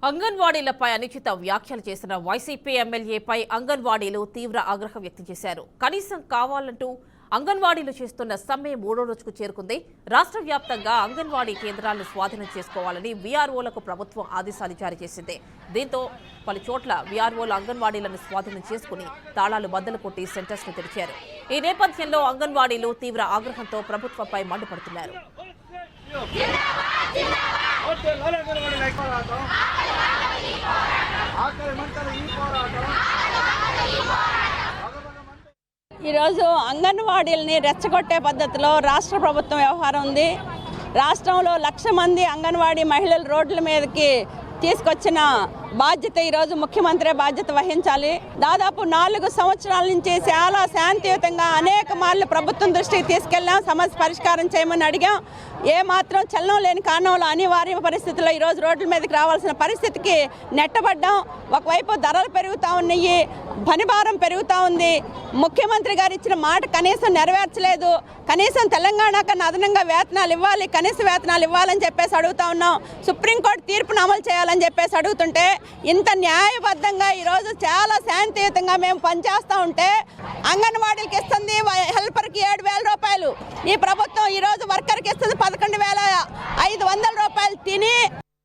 అంగన్వాడీలపై అనుచిత వ్యాఖ్యలు చేసిన వైసీపీ ఎమ్మెల్యేపై అంగన్వాడీలు తీవ్ర ఆగ్రహం వ్యక్తం చేశారు. కనీసం కావాలంటూ అంగన్వాడీలు చేస్తున్న సమ్మె 3వ రోజుకు చేరుకుంది. రాష్ట్ర వ్యాప్తంగా అంగన్వాడీ కేంద్రాలను స్వాధీనం చేసుకోవాలని వీఆర్ఓలకు ప్రభుత్వం ఆదేశాలు జారీ చేసింది. దీంతో పలు చోట్ల వీఆర్ఓలు అంగన్వాడీలను స్వాధీనం చేసుకుని తాళాలు బద్దలు కొట్టి సెంటర్స్ ను తెరిచారు. ఈ నేపథ్యంలో అంగన్వాడీలు తీవ్ర ఆగ్రహంతో ప్రభుత్వంపై మండిపడుతున్నారు. ఈరోజు అంగన్వాడీలని రెచ్చగొట్టే పద్ధతిలో రాష్ట్ర ప్రభుత్వం వ్యవహారం ఉంది. రాష్ట్రంలో 1,00,000 మంది అంగన్వాడీ మహిళలు రోడ్ల మీదకి తీసుకొచ్చిన బాధ్యత ఈరోజు ముఖ్యమంత్రి బాధ్యత వహించాలి. దాదాపు 4 సంవత్సరాల నుంచి చాలా శాంతియుతంగా అనేక మార్లు ప్రభుత్వం దృష్టికి తీసుకెళ్ళాం, సమస్య పరిష్కారం చేయమని అడిగాం. ఏమాత్రం చలనం లేని కారణంలో అనివార్య పరిస్థితుల్లో ఈరోజు రోడ్ల మీదకి రావాల్సిన పరిస్థితికి నెట్టబడ్డాం. ఒకవైపు ధరలు పెరుగుతూ ఉన్నాయి, పనిభారం పెరుగుతూ ఉంది. ముఖ్యమంత్రి గారు ఇచ్చిన మాట కనీసం నెరవేర్చలేదు. కనీసం తెలంగాణ కన్నా అదనంగా వేతనాలు ఇవ్వాలి, కనీస వేతనాలు ఇవ్వాలని చెప్పేసి అడుగుతా ఉన్నాం. సుప్రీంకోర్టు తీర్పును అమలు చేయాలని చెప్పేసి అడుగుతుంటే ఇంత న్యాయబద్ధంగా ఈరోజు చాలా శాంతియుతంగా మేము పనిచేస్తూ ఉంటే అంగన్వాడీలకి ఇస్తుంది హెల్పర్కి 7,000 రూపాయలు. ఈ ప్రభుత్వం ఈరోజు వర్కర్కి ఇస్తుంది 11,500 రూపాయలు. తిని